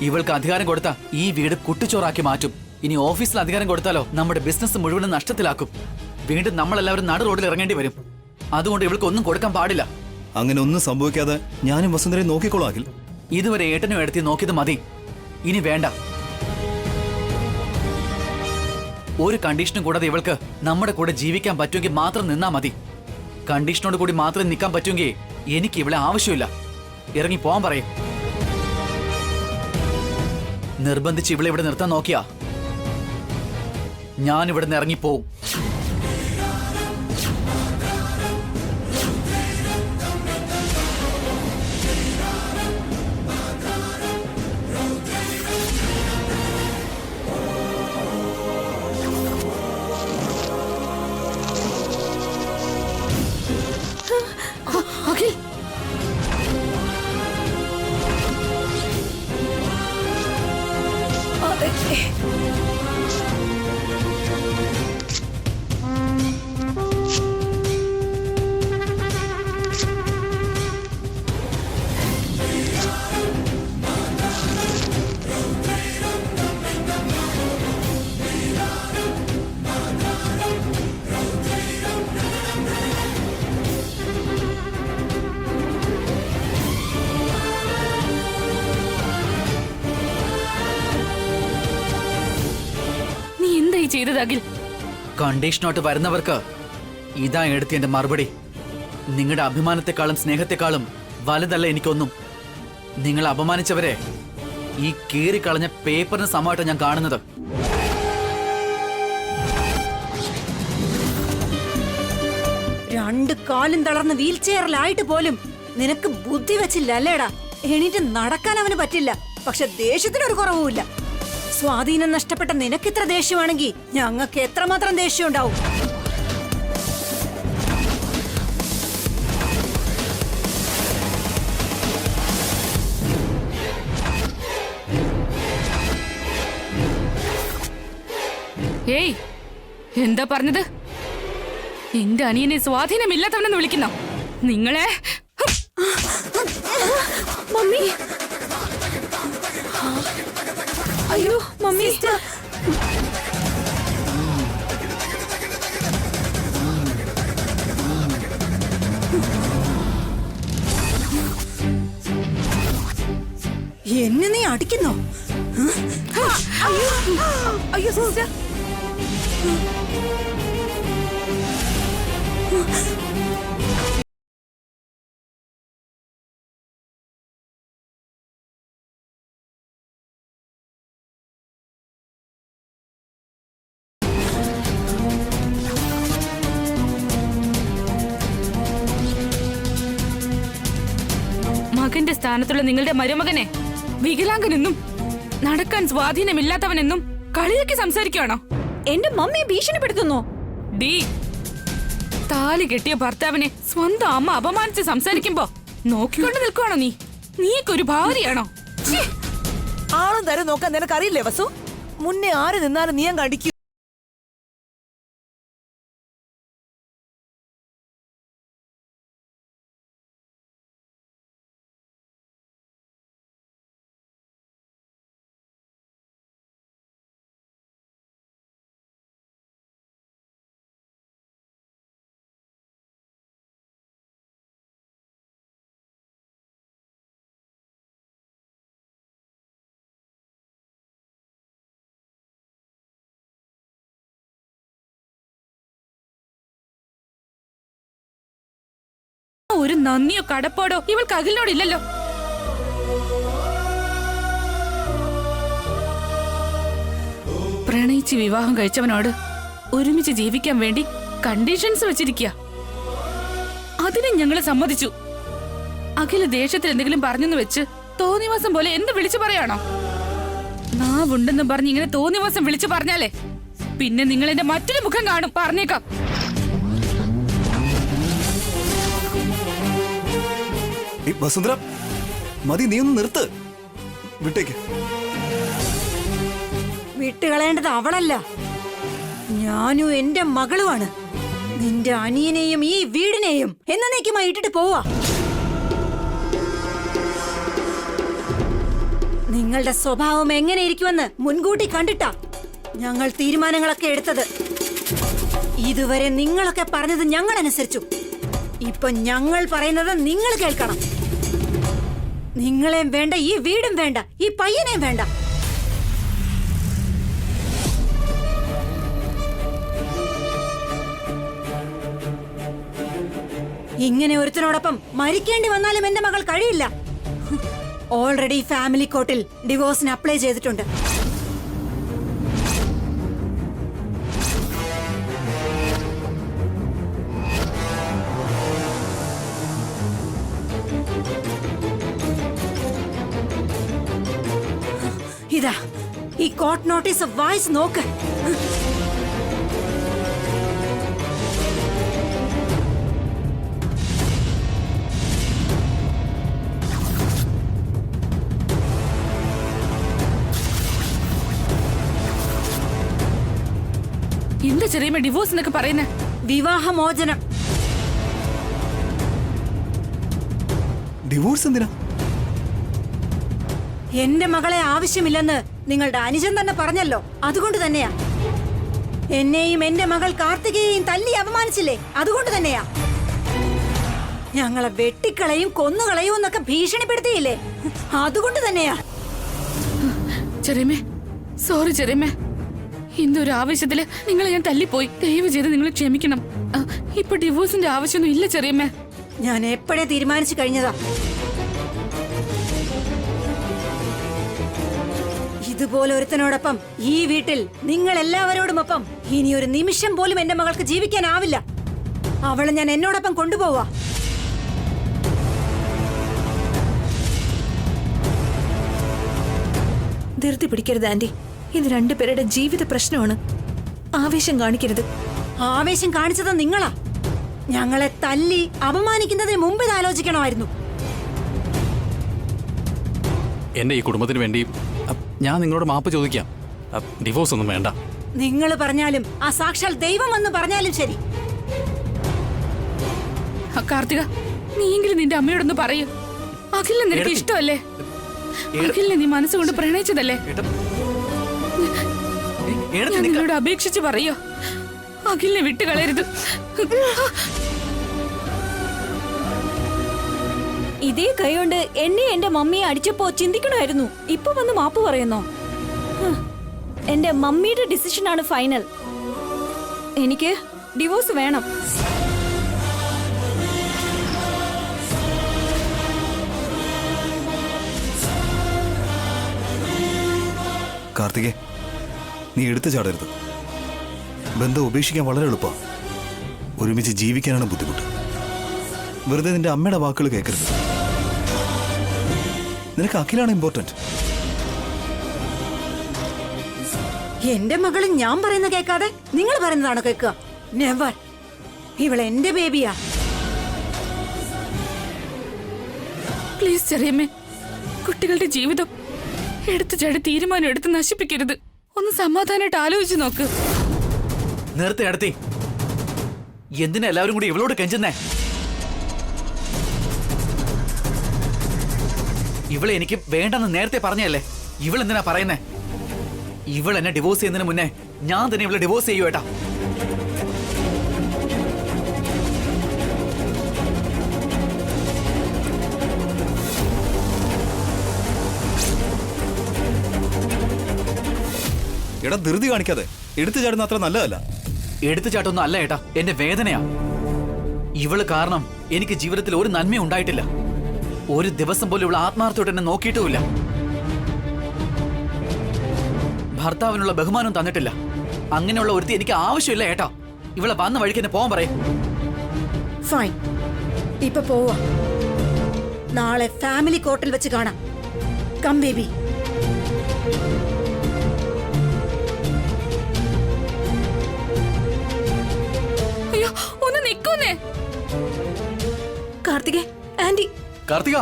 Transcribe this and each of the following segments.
ഇവൾക്ക് അധികാരം കൊടുത്താ ഈ വീട് കുട്ടിച്ചോറാക്കി മാറ്റും. ഇനി ഓഫീസിൽ അധികാരം കൊടുത്താലോ നമ്മുടെ ബിസിനസ് മുഴുവനും നഷ്ടത്തിലാക്കും. വീണ്ടും നമ്മളെല്ലാവരും നടു റോഡിൽ ഇറങ്ങേണ്ടി വരും. അതുകൊണ്ട് ഇവൾക്ക് ഒന്നും കൊടുക്കാൻ പാടില്ല. അങ്ങനെ ഒന്നും സംഭവിക്കാതെ ഞാനും വസുന്ധരയെ നോക്കിക്കോളാം. ഇതുവരെ ഏട്ടനും എടുത്തി നോക്കിയത് മതി. ഇനി വേണ്ട. ഒരു കണ്ടീഷനും കൂടാതെ ഇവൾക്ക് നമ്മുടെ കൂടെ ജീവിക്കാൻ പറ്റുമെങ്കിൽ മാത്രം നിന്നാ മതി. കണ്ടീഷനോട് കൂടി മാത്രം നിൽക്കാൻ പറ്റുമെങ്കിൽ എനിക്ക് ഇവളെ ആവശ്യമില്ല. ഇറങ്ങി പോവാൻ പറയും. നിർബന്ധിച്ച് ഇവളെ ഇവിടെ നിർത്താൻ നോക്കിയാ ഞാൻ ഇവിടെ നിന്ന് ഇറങ്ങിപ്പോവും. അഖിൽ, ചെയ്തത് അഖിൽ? കണ്ടീഷനോട്ട് വരുന്നവർക്ക് ഇതാ എടുത്തി എന്റെ മറുപടി. നിങ്ങളുടെ അഭിമാനത്തെക്കാളും സ്നേഹത്തെക്കാളും വലുതല്ല എനിക്കൊന്നും. നിങ്ങൾ അപമാനിച്ചവരെ ഈ കീറിക്കളഞ്ഞ പേപ്പറിന് സമമായിട്ട് ഞാൻ കാണുന്നത്. രണ്ട് കാലും തളർന്ന് വീൽ ചെയറിലായിട്ട് പോലും നിനക്ക് ബുദ്ധി വെച്ചില്ല അല്ലേടാ? എണീറ്റ് നടക്കാൻ അവന് പറ്റില്ല. പക്ഷെ ദേഷ്യത്തിനൊരു കുറവുമില്ല. സ്വാധീനം നഷ്ടപ്പെട്ട നിനക്കിത്ര ദേഷ്യമാണെങ്കിൽ ഞങ്ങൾക്ക് എത്രമാത്രം ദേഷ്യം ഉണ്ടാവും. ഏയ്, എന്താ പറഞ്ഞത്? എന്റെ അനിയനെ സ്വാധീനമില്ലാത്തവനെന്ന് വിളിക്കുന്ന നിങ്ങളെ? മമ്മി, അയ്യോ മമ്മി, എന്നെ നീ അടിക്കുന്നോ? അയ്യോ സിസ്റ്റർ, മകന്റെ സ്ഥാനത്തുള്ള നിങ്ങളുടെ മരുമകനെ വികലാംഗനെന്നും നടക്കാൻ സ്വാധീനമില്ലാത്തവനെന്നും കളിയാക്കി സംസാരിക്കുകയാണോ? എന്റെ മമ്മിയെ ഭീഷണിപ്പെടുത്തുന്നു. ഡി, താലി കെട്ടിയ ഭർത്താവിനെ സ്വന്തം അമ്മ അപമാനിച്ച് സംസാരിക്കുമ്പോ നോക്കിക്കൊണ്ട് നിൽക്കുവാണോ നീ? നീയൊക്കെ ഒരു ഭാര്യയാണോ? ആളും തരം നോക്കാൻ നിനക്കറിയില്ലേ വസു? മുന്നേ ആര് നിന്നാലും നീ അങ്ങ് അടിക്കും. ഒരു നന്ദിയോ കടപ്പാടോ ഇവൾക്ക് അഖിലിനോടില്ലല്ലോ. പ്രണയിച്ച് വിവാഹം കഴിച്ചവനോട് ഒരുമിച്ച് ജീവിക്കാൻ വേണ്ടി കണ്ടീഷൻസ് വെച്ചിരിക്കുക. അതിനെ ഞങ്ങള് സമ്മതിച്ചു. അഖില് ദേഷ്യത്തിൽ എന്തെങ്കിലും പറഞ്ഞെന്ന് വെച്ച് തോന്നിവാസം പോലെ എന്ത് വിളിച്ചു പറയാണോ? നാവുണ്ടെന്നും പറഞ്ഞ് ഇങ്ങനെ തോന്നിവാസം വിളിച്ചു പറഞ്ഞാലേ പിന്നെ നിങ്ങൾ എന്റെ മറ്റൊരു മുഖം കാണും. പറഞ്ഞേക്കാം. വസുന്ധര, മതി, നീ ഒന്ന് നിർത്ത്. വിട്ടേക്ക്. വിട്ടുകളയേണ്ടത് അവളല്ല, ഞാനും എന്റെ മകളുമാണ്. നിന്റെ അനിയനെയും ഈ വീടിനെയും എന്നേക്കുമായി ഇട്ടിട്ട് പോവാ. നിങ്ങളുടെ സ്വഭാവം എങ്ങനെയിരിക്കുമെന്ന് മുൻകൂട്ടി കണ്ടിട്ടാ ഞങ്ങൾ തീരുമാനങ്ങളൊക്കെ എടുത്തത്. ഇതുവരെ നിങ്ങളൊക്കെ പറഞ്ഞത് ഞങ്ങൾ അനുസരിച്ചു. ഇപ്പൊ ഞങ്ങൾ പറയുന്നത് നിങ്ങൾ കേൾക്കണം. നിങ്ങളെയും വേണ്ട, ഈ വീടും വേണ്ട, ഈ പയ്യനെയും വേണ്ട. ഇങ്ങനെ ഒരുത്തനോടൊപ്പം മരിക്കേണ്ടി വന്നാലും എന്റെ മകൾ കഴിയില്ല. ഓൾറെഡി ഫാമിലി കോർട്ടിൽ ഡിവോഴ്സിന് അപ്ലൈ ചെയ്തിട്ടുണ്ട്. ഇതാ ഈ കോർട്ട് നോട്ടീസ് വായിച്ച് നോക്ക്. എന്താ ചെറിയമ്മ ഡിവോഴ്സ് എന്നൊക്കെ പറയുന്നേ? വിവാഹമോചനം. ഡിവോഴ്സ് എന്തിനാ? എന്റെ മകളെ ആവശ്യമില്ലെന്ന് നിങ്ങളുടെ അനുജൻ തന്നെ പറഞ്ഞല്ലോ. അതുകൊണ്ട് തന്നെയാ. എന്നെയും എന്റെ മകൾ കാർത്തികയെയും തല്ലി അപമാനിച്ചില്ലേ? അതുകൊണ്ട് തന്നെയാ. ഞങ്ങളെ വെട്ടിക്കളയും കൊന്നുകളയും എന്നൊക്കെ ഭീഷണിപ്പെടുത്തിയില്ലേ? അതുകൊണ്ട് തന്നെയാ. ചെറിയമ്മേ, സോറി ചെറിയമ്മേ. ഇന്നൊരു ആവശ്യത്തില് നിങ്ങളെ ഞാൻ തല്ലിപ്പോയി. ദയവ് ചെയ്ത് നിങ്ങൾ ക്ഷമിക്കണം. ഇപ്പൊ ഡിവോഴ്സിന്റെ ആവശ്യമൊന്നും ഇല്ല ചെറിയമ്മേ. ഞാൻ എപ്പോഴേ തീരുമാനിച്ചു കഴിഞ്ഞതാ. ഇതുപോലെ ഒരുത്തനോടൊപ്പം ഈ വീട്ടിൽ നിങ്ങൾ എല്ലാവരോടുമൊപ്പം ഇനി ഒരു നിമിഷം പോലും എന്റെ മകൾക്ക് ജീവിക്കാനാവില്ല. അവളെ ഞാൻ എന്നോടൊപ്പം കൊണ്ടുപോവാ. ധൃതി പിടിക്കരുത് ആന്റി. ഇത് രണ്ടുപേരുടെ ജീവിത പ്രശ്നമാണ്. ആവേശം കാണിക്കരുത്. ആവേശം കാണിച്ചത് നിങ്ങളാ. ഞങ്ങളെ തല്ലി അപമാനിക്കുന്നതിന് മുമ്പ് ഇത് ആലോചിക്കണമായിരുന്നു. എന്റെ ഈ കുടുംബത്തിന് വേണ്ടി ഞാൻ നിങ്ങളോട് മാപ്പ് ചോദിക്കാം. ഡിവോഴ്സ് ഒന്നും വേണ്ട. നിങ്ങൾ പറഞ്ഞാലും ആ സാക്ഷാൽ ദൈവം എന്ന് പറഞ്ഞാലും ശരി. കാർത്തിക, നീയെങ്കിലും നിന്റെ അമ്മയോടൊന്ന് പറയൂ. അഖിലിനെ നിനക്ക് ഇഷ്ടമല്ലേ? അഖിലിനെ നീ മനസ്സുകൊണ്ട് പ്രണയിച്ചതല്ലേ? ഞാൻ നിങ്ങളോട് അപേക്ഷിച്ച് പറയോ, അഖിലിനെ വിട്ടുകളയരുത്. ഇതേ കൈകൊണ്ട് എന്നെ എന്റെ മമ്മിയെ അടിച്ചപ്പോ ചിന്തിക്കണമായിരുന്നു. ഇപ്പൊ വന്ന് മാപ്പ് പറയുന്നോ? എന്റെ മമ്മിയുടെ ഡിസിഷനാണ് ഫൈനൽ. എനിക്ക് ഡിവോഴ്സ് വേണം. കാർത്തികേ, നീ എടുത്തു ചാടരുത്. ബന്ധം ഉപേക്ഷിക്കാൻ വളരെ എളുപ്പമാണ്. ഒരുമിച്ച് ജീവിക്കാനാണ് ബുദ്ധിമുട്ട്. വെറുതെ നിന്റെ അമ്മയുടെ വാക്കുകൾ കേൾക്കരുത്. നിനക്ക് അഖിലാണ് ഇമ്പോർട്ടന്റ്. എന്റെ മകള് ഞാൻ പറയുന്ന കേൾക്കാതെ നിങ്ങൾ പറയുന്നതാണോ കേൾക്കുക? നെവർ. ഇവൾ എന്റെ ബേബിയാ. പ്ലീസ് ചെറിയമ്മേ, കുട്ടികളുടെ ജീവിതം എടുത്തു ചാടി തീരുമാനം എടുത്ത് നശിപ്പിക്കരുത്. ഒന്ന് സമാധാനമായിട്ട് ആലോചിച്ച് നോക്ക്. നിർത്തി അടുത്തി. എന്തിനാ എല്ലാവരും കൂടി ഇവളോട് കെഞ്ചുന്നേ? ഇവളെ എനിക്ക് വേണ്ടെന്ന് നേരത്തെ പറഞ്ഞല്ലേ. ഇവൾ എന്തിനാ പറയുന്നേ? ഇവൾ എന്നെ ഡിവോഴ്സ് ചെയ്യുന്നതിന് മുന്നേ ഞാൻ തന്നെ ഇവളെ ഡിവോഴ്സ് ചെയ്യൂ ഏട്ടാ. എടാ, ധൃതി കാണിക്കാതെ. എടുത്തു ചാടുന്ന അത്ര നല്ലതല്ല. എടുത്തുചാട്ടൊന്നും അല്ല ഏട്ടാ, എന്റെ വേദനയാ. ഇവള് കാരണം എനിക്ക് ജീവിതത്തിൽ ഒരു നന്മയും ഉണ്ടായിട്ടില്ല. ഒരു ദിവസം പോലും ഇവള് ആത്മാർത്ഥത്തോടെ എന്നെ നോക്കിയിട്ടുമില്ല. ഭർത്താവിനുള്ള ബഹുമാനം തന്നിട്ടില്ല. അങ്ങനെയുള്ള ഒരുത്തി എനിക്ക് ആവശ്യമില്ല ഏട്ടാ. ഇവളെ വന്ന വഴിക്ക് എന്നെ പോകാൻ പറയും. ഫൈൻ, ഇപ്പൊ പോവാ. നാളെ ഫാമിലി കോർട്ടിൽ വെച്ച് കാണാം. Come baby. അയ്യോ, ഒന്ന് നിൽക്കുന്നേ. കാർത്തികേ, ആന്റി. കാർത്തിക,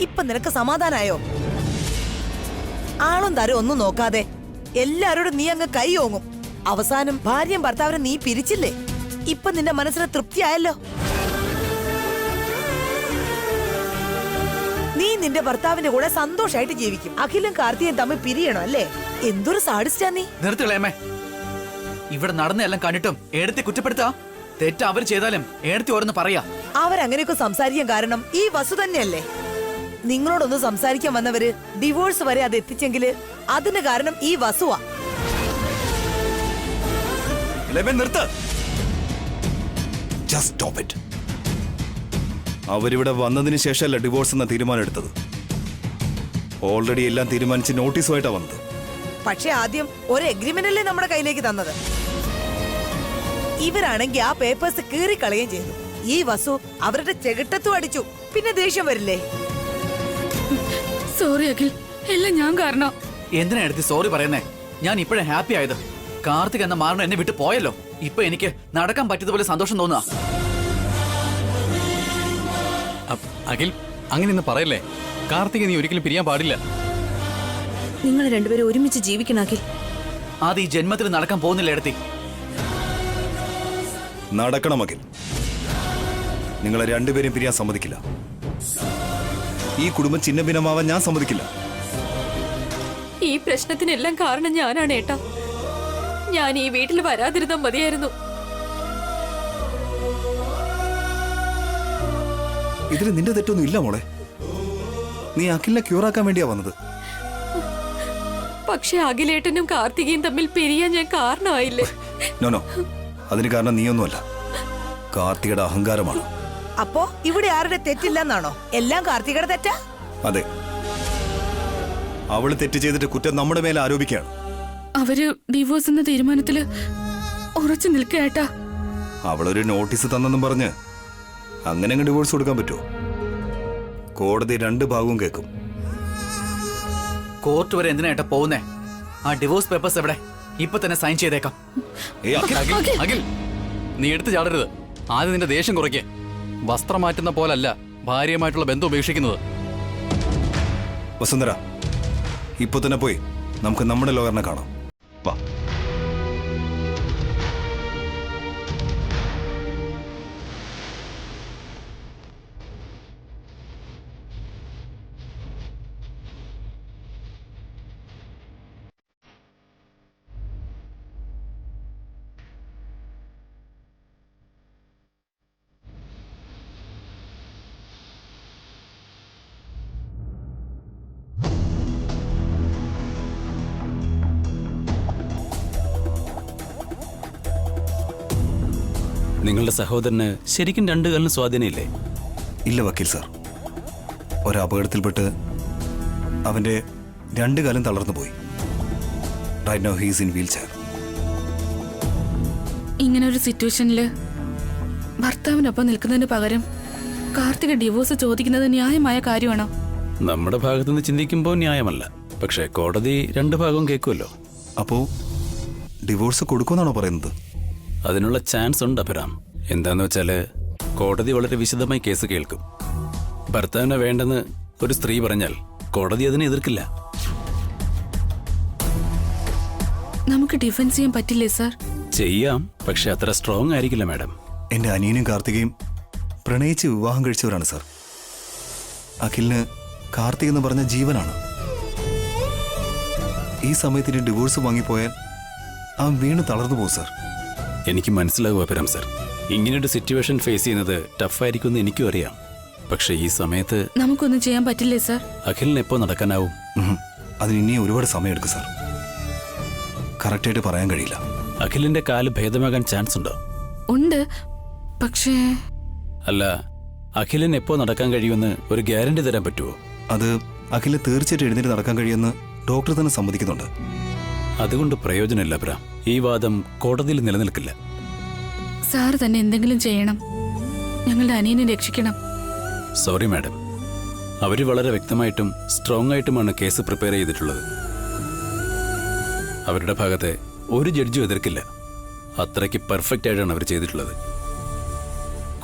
ഇപ്പൊ നിനക്ക് സമാധാനായോ? ആളും തരും ഒന്നും നോക്കാതെ എല്ലാരോടും നീ അങ്ങ് കൈ ഓങ്ങും. അവസാനം ഭാര്യയും ഭർത്താവിനെ നീ പിരിച്ചില്ലേ? ഇപ്പൊ നിന്റെ മനസ്സിന് തൃപ്തിയായല്ലോ. നീ നിന്റെ ഭർത്താവിന്റെ കൂടെ സന്തോഷായിട്ട് ജീവിക്കും. അഖിലും കാർത്തികയും തമ്മിൽ പിരിയണം അല്ലേ? എന്തൊരു സാഡിസ്റ്റാ നീ. നിർത്തിളേമേ, ഇവിടെ നടന്നെല്ലാം കണ്ടിട്ടും ഏടത്തെ കുറ്റപ്പെടുത്താ? തെറ്റ് അവർ ചെയ്താലും ഏടത്തി ഓരോന്ന് പറയാ. അവരങ്ങനെയൊക്കെ സംസാരിക്കാൻ കാരണം ഈ വസു തന്നെയല്ലേ? നിങ്ങളോടൊന്ന് സംസാരിക്കാൻ വന്നവര് ഡിവോഴ്സ് വരെ അത് എത്തിച്ചെങ്കില് അതിന് കാരണം ഈ വസുവാ. നിർത്ത്. Just stop it. അവരിവിടെ വന്നതിന് ശേഷമല്ല ഡിവോഴ്സ് എന്ന തീരുമാനം എടുത്തത്. ഓൾറെഡി എല്ലാം തീരുമാനിച്ച് നോട്ടീസുമായിട്ടാണ് വന്നത്. പക്ഷെ ആദ്യം ഒരു എഗ്രിമെന്റ് അല്ലേ നമ്മുടെ കയ്യിലേക്ക് തന്നത്. ഇവരാണെങ്കിൽ ആ പേപ്പേഴ്സ് കീറിക്കളയുകയും ചെയ്തു. ഈ വസു അവരുടെ ചെകിട്ടത്തും അടിച്ചു. പിന്നെ ദേഷ്യം വരില്ലേ? സോറി അഖിൽ, എല്ലാം ഞാൻ കാരണം. എന്തിനാ എടുത്ത് സോറി പറയുന്നേ? ഞാൻ ഇപ്പോഴും ഹാപ്പി ആയത്. കാർത്തിക് എന്ന മാറണം എന്നെ വിട്ടു പോയല്ലോ. ഇപ്പൊ എനിക്ക് നടക്കാൻ പറ്റിയതുപോലെ സന്തോഷം തോന്നുക. അഖിൽ, അങ്ങനെ ഇന്ന് പറയല്ലേ. കാർത്തിക് നീ ഒരിക്കലും പിരിയാൻ പാടില്ല. നിങ്ങൾ രണ്ടുപേരും ഒരുമിച്ച് ജീവിക്കണം അഖിൽ. അത് ഈ ജന്മത്തിൽ നടക്കാൻ പോകുന്നില്ല എടുത്തി. നടക്കണം അഖിൽ. നിങ്ങളെ രണ്ടുപേരും പിരിയാൻ സമ്മതിക്കില്ല. ഈ കുടുംബം ചിന്ന ഭിന്നമാവാൻ ഞാൻ സമ്മതിക്കില്ല. ഈ പ്രശ്നത്തിനെല്ലാം കാരണം ഞാനാണ് ഏട്ടാ. ഞാൻ ഈ വീട്ടിൽ വരാതിരുന്ന മതിയായിരുന്നു. ഇതിൽ നിന്റെ തെറ്റൊന്നും ഇല്ല മോളെ. നീ അഖിലിനെ ക്യൂറാക്കാൻ വേണ്ടിയാ വന്നത്. പക്ഷെ അഖിലേട്ടനും കാർത്തികയും തമ്മിൽ പിരിയാൻ ഞാൻ കാരണമായില്ലേ? നോ, അതിന് കാരണം നീയൊന്നുമല്ല. കാർത്തികയുടെ അഹങ്കാരമാണ്. അപ്പോ ഇവിടെ ആരുടെ തെറ്റില്ലെന്നാണോ? എല്ലാം കാർത്തികയുടെ തെറ്റാ? അതെ, അവള് തെറ്റ് ചെയ്തിട്ട് കുറ്റം നമ്മുടെ മേലെ ആരോപിക്കുകയാണ്. അവര് ഡിവോഴ്സ് എന്ന തീരുമാനത്തില് ഉറച്ചു നിൽക്കേട്ടാ. അവളൊരു നോട്ടീസ് തന്നെന്നും പറഞ്ഞ് അങ്ങനെ അങ്ങ് ഡിവോഴ്സ് കൊടുക്കാൻ പറ്റുമോ? കോടതി രണ്ട് ഭാഗവും കേൾക്കും. കോർട്ട് വരെ എന്തിനായിട്ടാ പോകുന്നേ? ആ ഡിവോഴ്സ് പേപ്പേഴ്സ് എവിടെ? ഇപ്പൊ തന്നെ സൈൻ ചെയ്തേക്കാം. അഖിൽ, നീ എടുത്തു ചാടരുത്. ആദ്യം നിന്റെ ദേഷ്യം കുറയ്ക്കേ. വസ്ത്രം മാറ്റുന്ന പോലല്ല ഭാര്യയുമായിട്ടുള്ള ബന്ധം ഉപേക്ഷിക്കുന്നത്. വസുന്ധര, ഇപ്പൊ തന്നെ പോയി നമുക്ക് നമ്മുടെ ലോയറിനെ കാണാം. വാ. നിങ്ങളുടെ സഹോദരന് ശരിക്കും രണ്ടു കാലിന് സ്വാധീനമില്ലേ? ഇല്ല വക്കീൽ സാർ, ഒരപകടത്തിൽപ്പെട്ട് അവന്റെ രണ്ടു കാലം തളർന്നു പോയി. Right now he is in wheelchair. ഇങ്ങനെ ഒരു സിറ്റുവേഷനില് ഭർത്താവിനൊപ്പം നിൽക്കുന്നതിന് പകരം കാർത്തിക ഡിവോഴ്സ് ചോദിക്കുന്നത് ന്യായമായ കാര്യമാണോ? നമ്മുടെ ഭാഗത്തുനിന്ന് ചിന്തിക്കുമ്പോൾ ന്യായമല്ല. പക്ഷേ കോടതി രണ്ടു ഭാഗവും കേൾക്കുമല്ലോ. അപ്പോ ഡിവോഴ്സ് കൊടുക്കുമെന്നാണോ പറയുന്നത്? അതിനുള്ള ചാൻസ് ഉണ്ട് അഭിറാം. എന്താന്ന് വെച്ചാല് കോടതി വളരെ വിശദമായി കേസ് കേൾക്കും. ഭർത്താവിനെ വേണ്ടെന്ന് ഒരു സ്ത്രീ പറഞ്ഞാൽ കോടതി അതിനെ എതിർക്കില്ല. നമുക്ക് ഡിഫെൻസ് ചെയ്യാൻ പറ്റില്ലേ സാർ? ചെയ്യാം, പക്ഷെ അത്ര സ്ട്രോങ് ആയിരിക്കില്ല മാഡം. എന്റെ അനിയനും കാർത്തികയും പ്രണയിച്ച് വിവാഹം കഴിച്ചവരാണ് സാർ. അഖിലിന് കാർത്തിക് എന്ന് പറഞ്ഞ ജീവനാണ്. ഈ സമയത്തിന് ഡിവോഴ്സ് വാങ്ങിപ്പോയാൽ അവൻ വീണ് തളർന്നു പോകും സാർ. എനിക്ക് മനസ്സിലാകും അഭിറാം സാർ. ഇങ്ങനൊരു സിറ്റുവേഷൻ ഫേസ് ചെയ്യുന്നത് ടഫായിരിക്കുമെന്ന് എനിക്കും അറിയാം. പക്ഷെ ഈ സമയത്ത് നമുക്കൊന്നും ചെയ്യാൻ പറ്റില്ലേ സാർ? അഖിലിന് എപ്പോ നടക്കാനാവും? അതിന് ഇനിയും ഒരുപാട് സമയമെടുക്കും സാർ. കറക്റ്റായിട്ട് പറയാൻ കഴിയില്ല. അഖിലിന്റെ കാല് ഭേദമാകാൻ ചാൻസ് ഉണ്ടോ? ഉണ്ട്, പക്ഷേ അല്ല, അഖിലിന് എപ്പോ നടക്കാൻ കഴിയുമെന്ന് ഒരു ഗ്യാരണ്ടി തരാൻ പറ്റുമോ? അത് അഖിലിന് തീർച്ചയായിട്ടും എഴുന്നേറ്റ് നടക്കാൻ കഴിയുമെന്ന് ഡോക്ടർ തന്നെ സമ്മതിക്കുന്നുണ്ട്. അതുകൊണ്ട് പ്രയോജനമില്ല അബ്രാം. ഈ വാദം കോടതിയിൽ നിലനിൽക്കില്ല. സാർ തന്നെ എന്തെങ്കിലും ചെയ്യണം. ഞങ്ങളുടെ അനിയനെ രക്ഷിക്കണം. സോറി മാഡം, അവർ വളരെ വ്യക്തമായിട്ടും സ്ട്രോങ് ആയിട്ടുമാണ് കേസ് പ്രിപ്പയർ ചെയ്തിട്ടുള്ളത്. അവരുടെ ഭാഗത്തെ ഒരു ജഡ്ജും എതിർക്കില്ല. അത്രയ്ക്ക് പെർഫെക്റ്റ് ആയിട്ടാണ് അവർ ചെയ്തിട്ടുള്ളത്.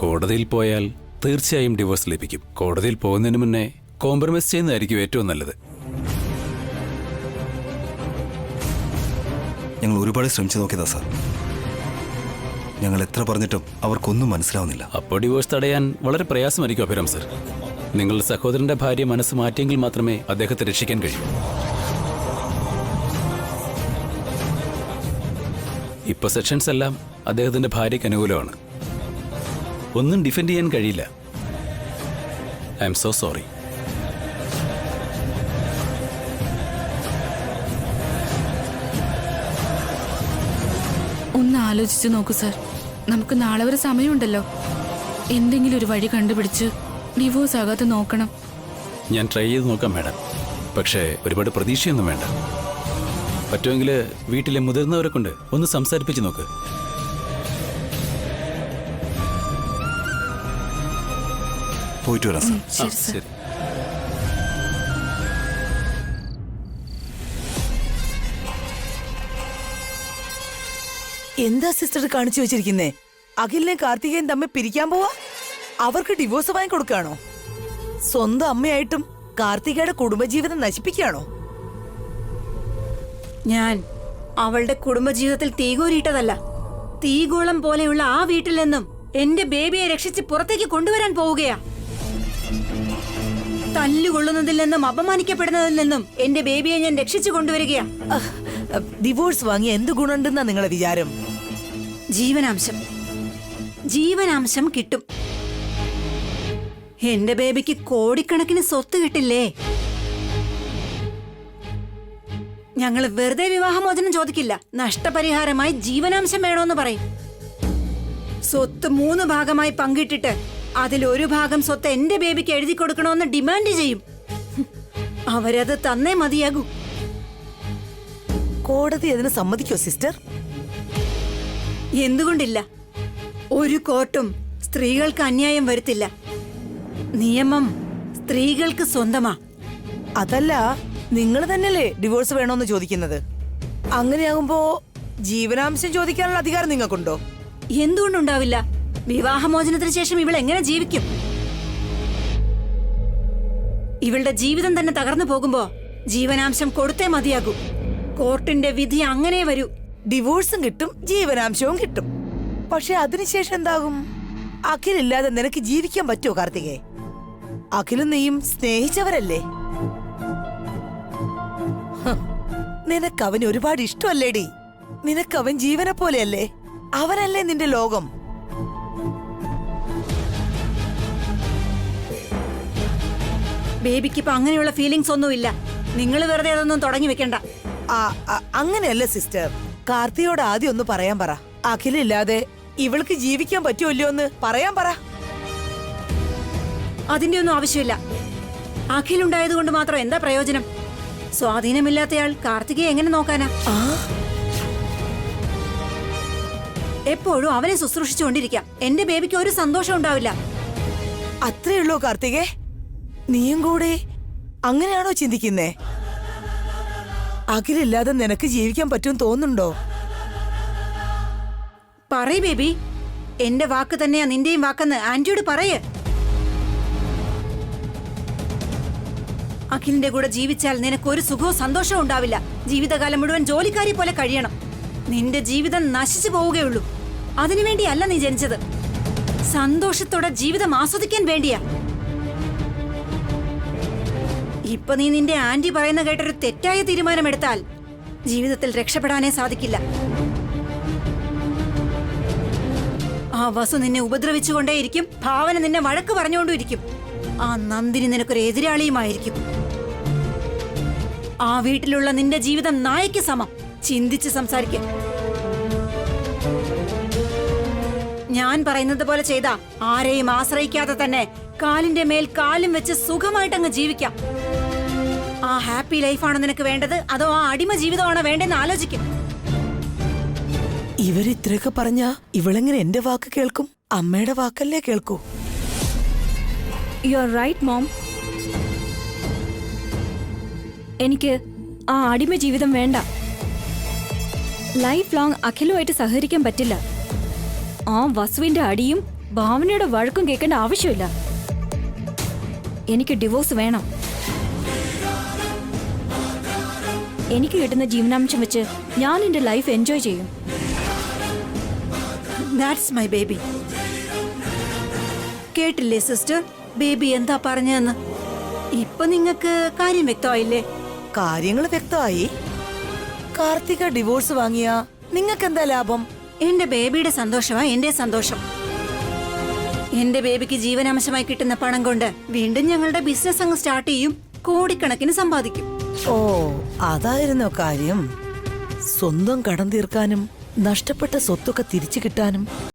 കോടതിയിൽ പോയാൽ തീർച്ചയായും ഡിവോഴ്സ് ലഭിക്കും. കോടതിയിൽ പോകുന്നതിന് മുന്നേ കോംപ്രമൈസ് ചെയ്യുന്നതായിരിക്കും ഏറ്റവും നല്ലത്. ഞങ്ങൾ ഒരുപാട് ശ്രമിച്ചു നോക്കിയതാ സാർ. ഞങ്ങൾ എത്ര പറഞ്ഞിട്ടും അവർക്കൊന്നും മനസ്സിലാവുന്നില്ല. അപ്പോൾ ഡിവോഴ്സ് തടയാൻ വളരെ പ്രയാസമായിരിക്കും അഭിരാം സർ. നിങ്ങളുടെ സഹോദരന്റെ ഭാര്യ മനസ്സ് മാറ്റിയെങ്കിൽ മാത്രമേ അദ്ദേഹത്തെ രക്ഷിക്കാൻ കഴിയൂ. ഇപ്പൊ സെക്ഷൻസ് എല്ലാം അദ്ദേഹത്തിന്റെ ഭാര്യയ്ക്ക് അനുകൂലമാണ്. ഒന്നും ഡിഫെൻഡ് ചെയ്യാൻ കഴിയില്ല. I M so sorry. ഒന്ന് ആലോചിച്ചു നോക്കൂ സർ. നമുക്ക് നാളെ വരെ സമയമുണ്ടല്ലോ. എന്തെങ്കിലും ഒരു വഴി കണ്ടുപിടിച്ച് ഡിവോഴ്സ് ആകാതെ നോക്കണം. ഞാൻ ട്രൈ ചെയ്ത് നോക്കാം മാഡം. പക്ഷേ ഒരുപാട് പ്രതീക്ഷയൊന്നും വേണ്ട. പറ്റുമെങ്കിൽ വീട്ടിലെ മുതിർന്നവരെ കൊണ്ട് ഒന്ന് സംസാരിപ്പിച്ച് നോക്ക്. പോയിട്ട് വരാം സാർ. ശരി സർ. ശരി. എന്താ സിസ്റ്റർ കാണിച്ചു വെച്ചിരിക്കുന്നേ? അഖിലിനെ കാർത്തികയും തമ്മിൽ പിരിക്കാൻ പോവാ? അവർക്ക് ഡിവോഴ്സ് വാങ്ങി കൊടുക്കാണോ? സ്വന്തം അമ്മയായിട്ടും കാർത്തികയുടെ കുടുംബജീവിതം നശിപ്പിക്കുകയാണോ? ഞാൻ അവളുടെ കുടുംബജീവിതത്തിൽ തീകോരിയിട്ടതല്ല. തീഗോളം പോലെയുള്ള ആ വീട്ടിൽ നിന്നും എന്റെ ബേബിയെ രക്ഷിച്ച് പുറത്തേക്ക് കൊണ്ടുവരാൻ പോവുകയാ. തല്ലുകൊള്ളുന്നതിൽ നിന്നും അപമാനിക്കപ്പെടുന്നതിൽ നിന്നും എന്റെ ബേബിയെ ഞാൻ രക്ഷിച്ചു കൊണ്ടുവരികയാ. ഡിവോഴ്സ് വാങ്ങി എന്ത് ഗുണമുണ്ടെന്നാ നിങ്ങളെ വിചാരം? ജീവനാംശം ജീവനാംശം കിട്ടും. എന്റെ ബേബിക്ക് കോടിക്കണക്കിന് സ്വത്ത് കിട്ടില്ലേ? ഞങ്ങൾ വെറുതെ വിവാഹമോചനം ചോദിക്കില്ല. നഷ്ടപരിഹാരമായി ജീവനാംശം വേണോന്ന് പറയും. സ്വത്ത് 3 ഭാഗമായി പങ്കിട്ടിട്ട് അതിലൊരു ഭാഗം സ്വത്ത് എന്റെ ബേബിക്ക് എഴുതി കൊടുക്കണമെന്ന് ഡിമാൻഡ് ചെയ്യും. അവരത് തന്നേ മതിയാകൂ. കോടതി അതിന് സമ്മതിക്കോ സിസ്റ്റർ? എന്തുകൊണ്ടില്ല? ഒരു കോർട്ടും സ്ത്രീകൾക്ക് അന്യായം വരുത്തില്ല. നിയമം സ്ത്രീകൾക്ക് സ്വന്തമാ. അതല്ല, നിങ്ങൾ തന്നെയല്ലേ ഡിവോഴ്സ് വേണോന്ന് ചോദിക്കുന്നത്? അങ്ങനെയാകുമ്പോ ജീവനാംശം ചോദിക്കാനുള്ള അധികാരം നിങ്ങൾക്കുണ്ടോ? എന്തുകൊണ്ടുണ്ടാവില്ല? വിവാഹമോചനത്തിന് ശേഷം ഇവൾ എങ്ങനെ ജീവിക്കും? ഇവളുടെ ജീവിതം തന്നെ തകർന്നു പോകുമ്പോ ജീവനാംശം കൊടുത്തേ മതിയാകൂ. കോർട്ടിന്റെ വിധി അങ്ങനെ വരൂ. ഡിവോഴ്സും കിട്ടും, ജീവനാംശവും കിട്ടും. പക്ഷെ അതിനുശേഷം എന്താകും? അഖിലില്ലാതെ നിനക്ക് ജീവിക്കാൻ പറ്റുമോ കാർത്തികേ? അഖിലും നീയും സ്നേഹിച്ചവരല്ലേ? നിനക്ക് അവന് ഒരുപാട് ഇഷ്ടമല്ലേടി? നിനക്ക് അവൻ ജീവനെ പോലെയല്ലേ? അവനല്ലേ നിന്റെ ലോകം? ബേബിക്ക് ഇപ്പൊ അങ്ങനെയുള്ള ഫീലിങ്സ് ഒന്നുമില്ല. നിങ്ങൾ വെറുതെ അതൊന്നും തുടങ്ങി വെക്കണ്ട. അങ്ങനെയല്ല സിസ്റ്റർ. കാർത്തിയോട് ആദ്യം ഒന്ന് പറയാൻ പറ. അഖിലില്ലാതെ ഇവൾക്ക് ജീവിക്കാൻ പറ്റുമല്ലോ എന്ന് പറയാൻ പറ. അതിന്റെ ഒന്നും ആവശ്യമില്ല. അഖിലുണ്ടായതുകൊണ്ട് മാത്രം എന്താ പ്രയോജനം? സ്വാധീനമില്ലാത്തയാൾ കാർത്തികയെ എങ്ങനെ നോക്കാനാ? എപ്പോഴും അവനെ ശുശ്രൂഷിച്ചുകൊണ്ടിരിക്കാം. എന്റെ ബേബിക്ക് ഒരു സന്തോഷം ഉണ്ടാവില്ല. അത്രേ ഉള്ളൂ കാർത്തികേ? നീയും കൂടെ അങ്ങനെയാണോ ചിന്തിക്കുന്നേ? അഖിലില്ലാതെ നിനക്ക് ജീവിക്കാൻ പറ്റും തോന്നുന്നുണ്ടോ? പറയ് ബേബി. എന്റെ വാക്ക് തന്നെയാ നിന്റെയും വാക്കെന്ന് ആന്റിയോട് പറയ്. അഖിലിന്റെ കൂടെ ജീവിച്ചാൽ നിനക്ക് ഒരു സുഖവും സന്തോഷവും ഉണ്ടാവില്ല. ജീവിതകാലം മുഴുവൻ ജോലിക്കാരി പോലെ കഴിയണം. നിന്റെ ജീവിതം നശിച്ചു പോവുകയുള്ളൂ. അതിനുവേണ്ടിയല്ല നീ ജനിച്ചത്. സന്തോഷത്തോടെ ജീവിതം ആസ്വദിക്കാൻ വേണ്ടിയാ. ഇപ്പൊ നീ നിന്റെ ആന്റി പറയുന്ന കേട്ടൊരു തെറ്റായ തീരുമാനമെടുത്താൽ ജീവിതത്തിൽ രക്ഷപ്പെടാനേ സാധിക്കില്ല. ആ വസു നിന്നെ ഉപദ്രവിച്ചുകൊണ്ടേയിരിക്കും. ഭാവന നിന്നെ വഴക്ക് പറഞ്ഞുകൊണ്ടിരിക്കും. ആ നന്ദിനി നിനക്കൊരു എതിരാളിയുമായിരിക്കും. ആ വീട്ടിലുള്ള നിന്റെ ജീവിതം നായയ്ക്ക് സമം. ചിന്തിച്ച് സംസാരിക്ക. ഞാൻ പറയുന്നത് പോലെ ചെയ്താ ആരെയും ആശ്രയിക്കാതെ തന്നെ കാലിന്റെ മേൽ കാലും വെച്ച് സുഖമായിട്ടങ്ങ് ജീവിക്കാം. ആ ഹാപ്പി ലൈഫാണോ നിനക്ക് വേണ്ടത്, അതോ ആ അടിമ ജീവിതമാണോ വേണ്ടെന്ന് ആലോചിക്കും. ഇവരിത്രയൊക്കെ പറഞ്ഞാ ഇവളെങ്ങനെ എന്റെ വാക്ക് കേൾക്കും? അമ്മയുടെ വാക്കല്ലേ കേൾക്കൂ. You are right mom. എനിക്ക് ആ അടിമ ജീവിതം വേണ്ട. ലൈഫ് ലോങ് അഖിലുമായിട്ട് സഹകരിക്കാൻ പറ്റില്ല. ആ വസുവിന്റെ അടിയും ഭാവനയുടെ വഴക്കും കേൾക്കേണ്ട ആവശ്യമില്ല. എനിക്ക് ഡിവോഴ്സ് വേണം. എനിക്ക് കിട്ടുന്ന ജീവനാംശം വെച്ച് ഞാൻ എന്റെ ലൈഫ് എൻജോയ് ചെയ്യും. That's my baby. കേട്ടില്ലേ സിസ്റ്റർ, ബേബി എന്താ പറഞ്ഞെന്ന്? ഇപ്പൊ നിങ്ങക്ക് കാര്യം വ്യക്തമായില്ലേ? കാര്യങ്ങൾ വ്യക്തമായി. കാർത്തിക ഡിവോഴ്സ് വാങ്ങിയ നിങ്ങൾക്ക് എന്താ ലാഭം? എന്റെ ബേബിയുടെ സന്തോഷമാ എന്റെ സന്തോഷം. എന്റെ ബേബിക്ക് ജീവനാംശമായി കിട്ടുന്ന പണം കൊണ്ട് വീണ്ടും ഞങ്ങളുടെ ബിസിനസ് അങ്ങ് സ്റ്റാർട്ട് ചെയ്യും, കോടിക്കണക്കിന് സമ്പാദിക്കും. ഓ, അതായിരുന്നോ കാര്യം? സ്വന്തം കടം തീർക്കാനും നഷ്ടപ്പെട്ട സ്വത്തൊക്കെ തിരിച്ചു കിട്ടാനും